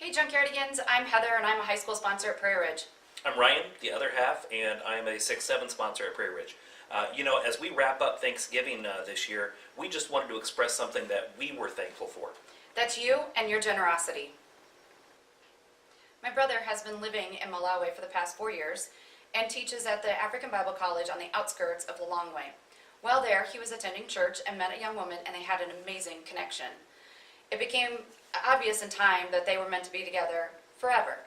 Hey Junkyardigans, I'm Heather and I'm a high school sponsor at Prairie Ridge. I'm Ryan, the other half, and I'm a 6-7 sponsor at Prairie Ridge. As we wrap up Thanksgiving this year, we just wanted to express something that we were thankful for. That's you and your generosity. My brother has been living in Malawi for the past 4 years and teaches at the African Bible College on the outskirts of Lilongwe. While there, he was attending church and met a young woman, and they had an amazing connection. It became obvious in time that they were meant to be together forever.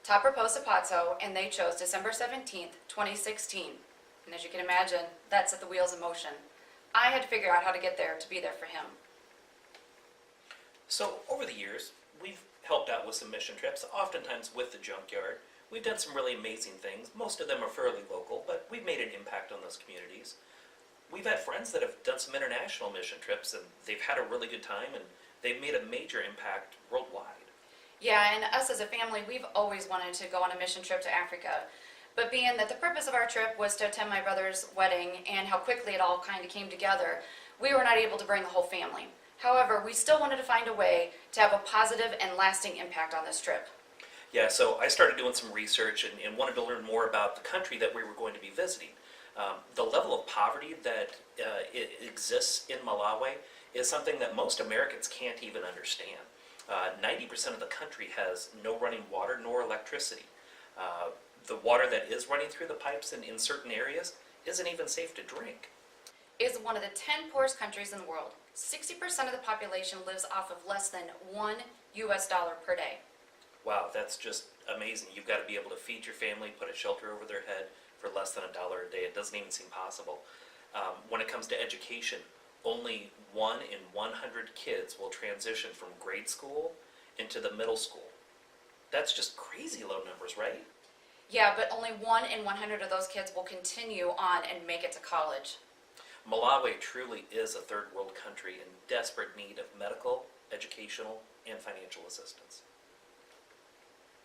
Todd proposed to Patso, and they chose December 17th, 2016. And as you can imagine, that set the wheels in motion. I had to figure out how to get there to be there for him. So over the years, we've helped out with some mission trips, oftentimes with the Junkyard. We've done some really amazing things. Most of them are fairly local, but we've made an impact on those communities. We've had friends that have done some international mission trips, and they've had a really good time, and they've made a major impact worldwide. Yeah, and us as a family, we've always wanted to go on a mission trip to Africa. But being that the purpose of our trip was to attend my brother's wedding and how quickly it all kind of came together, we were not able to bring the whole family. However, we still wanted to find a way to have a positive and lasting impact on this trip. Yeah, so I started doing some research and wanted to learn more about the country that we were going to be visiting. The level of poverty that it exists in Malawi is something that most Americans can't even understand. 90% of the country has no running water nor electricity. The water that is running through the pipes in certain areas isn't even safe to drink. It is one of the 10 poorest countries in the world. 60% of the population lives off of less than $1 per day. Wow, that's just amazing. You've got to be able to feed your family, put a shelter over their head for less than $1 a day. It doesn't even seem possible. When it comes to education, only 1 in 100 kids will transition from grade school into the middle school. That's just crazy low numbers, right? Yeah, but only 1 in 100 of those kids will continue on and make it to college. Malawi truly is a third world country in desperate need of medical, educational, and financial assistance.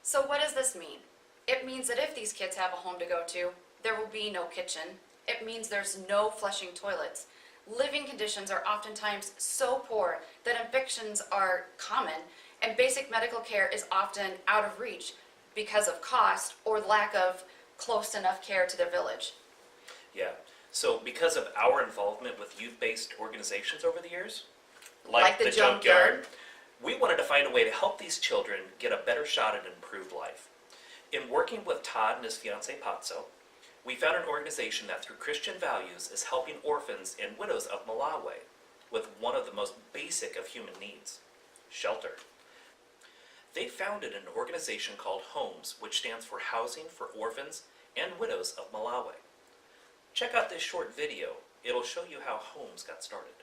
So what does this mean? It means that if these kids have a home to go to, there will be no kitchen. It means there's no flushing toilets. Living conditions are oftentimes so poor that infections are common, and basic medical care is often out of reach because of cost or lack of close enough care to their village. Yeah, so because of our involvement with youth-based organizations over the years, Like the Junkyard, we wanted to find a way to help these children get a better shot at an improved life. In working with Todd and his fiancée Patso, we found an organization that through Christian values is helping orphans and widows of Malawi with one of the most basic of human needs, shelter. They founded an organization called HOWMs, which stands for Housing for Orphans and Widows of Malawi. Check out this short video. It'll show you how HOWMs got started.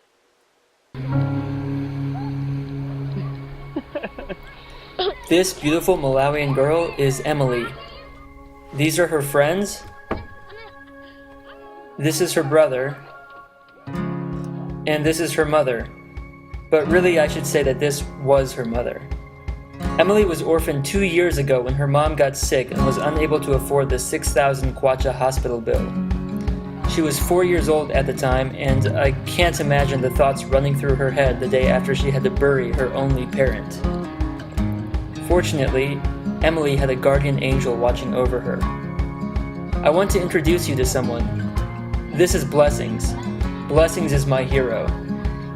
This beautiful Malawian girl is Emily. These are her friends. This is her brother. And this is her mother. But really I should say that this was her mother. Emily was orphaned 2 years ago when her mom got sick and was unable to afford the 6,000 kwacha hospital bill. She was 4 years old at the time, and I can't imagine the thoughts running through her head the day after she had to bury her only parent. Fortunately, Emily had a guardian angel watching over her. I want to introduce you to someone. This is Blessings. Blessings is my hero.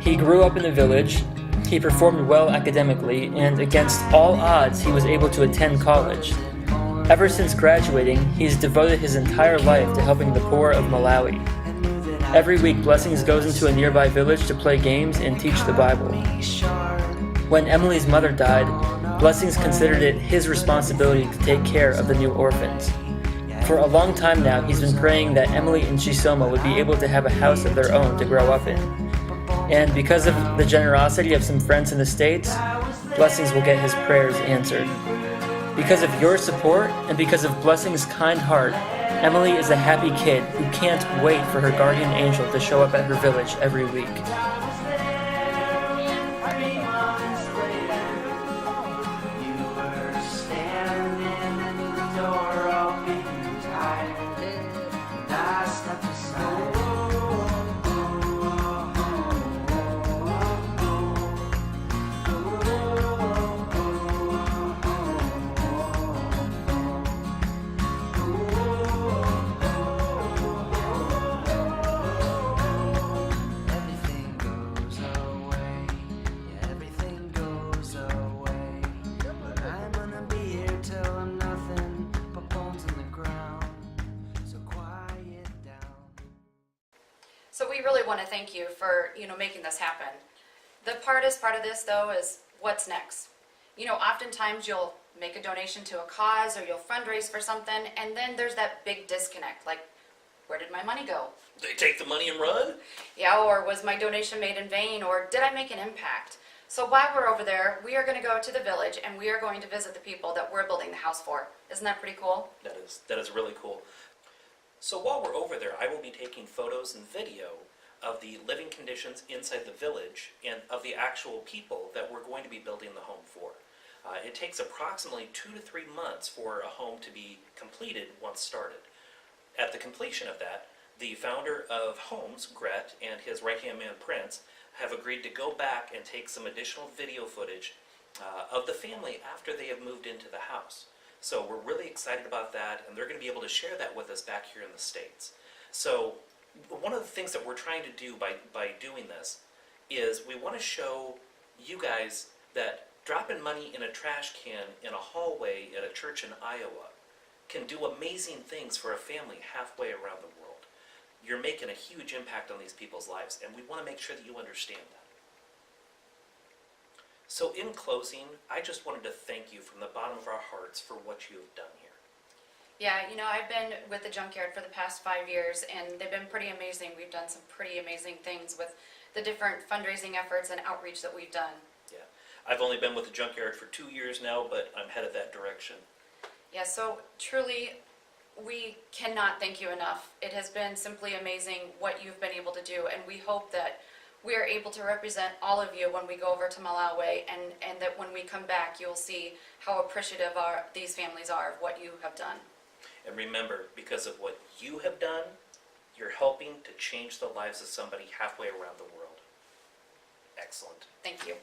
He grew up in the village, he performed well academically, and against all odds he was able to attend college. Ever since graduating, he's devoted his entire life to helping the poor of Malawi. Every week, Blessings goes into a nearby village to play games and teach the Bible. When Emily's mother died, Blessings considered it his responsibility to take care of the new orphans. For a long time now, he's been praying that Emily and Chisoma would be able to have a house of their own to grow up in. And because of the generosity of some friends in the States, Blessings will get his prayers answered. Because of your support and because of Blessings' kind heart, Emily is a happy kid who can't wait for her guardian angel to show up at her village every week. we really want to thank you for, making this happen. The hardest part of this, though, is what's next. Oftentimes you'll make a donation to a cause or you'll fundraise for something, and then there's that big disconnect, like, where did my money go? They take the money and run? Yeah, or was my donation made in vain, or did I make an impact? So while we're over there, we are going to go to the village and we are going to visit the people that we're building the house for. Isn't that pretty cool? That is really cool. So while we're over there, I will be taking photos and video of the living conditions inside the village and of the actual people that we're going to be building the home for. It takes approximately 2 to 3 months for a home to be completed once started. At the completion of that, the founder of Homes, Gret, and his right-hand man, Prince, have agreed to go back and take some additional video footage of the family after they have moved into the house. So we're really excited about that, and they're going to be able to share that with us back here in the States. So one of the things that we're trying to do by doing this is we want to show you guys that dropping money in a trash can in a hallway at a church in Iowa can do amazing things for a family halfway around the world. You're making a huge impact on these people's lives, and we want to make sure that you understand that. So in closing, I just wanted to thank you from the bottom of our hearts for what you have done here. Yeah, I've been with the Junkyard for the past 5 years, and they've been pretty amazing. We've done some pretty amazing things with the different fundraising efforts and outreach that we've done. Yeah, I've only been with the Junkyard for 2 years now, but I'm headed that direction. Yeah, so truly, we cannot thank you enough. It has been simply amazing what you've been able to do, and we hope that we are able to represent all of you when we go over to Malawi, and that when we come back, you'll see how appreciative these families are of what you have done. And remember, because of what you have done, you're helping to change the lives of somebody halfway around the world. Excellent. Thank you.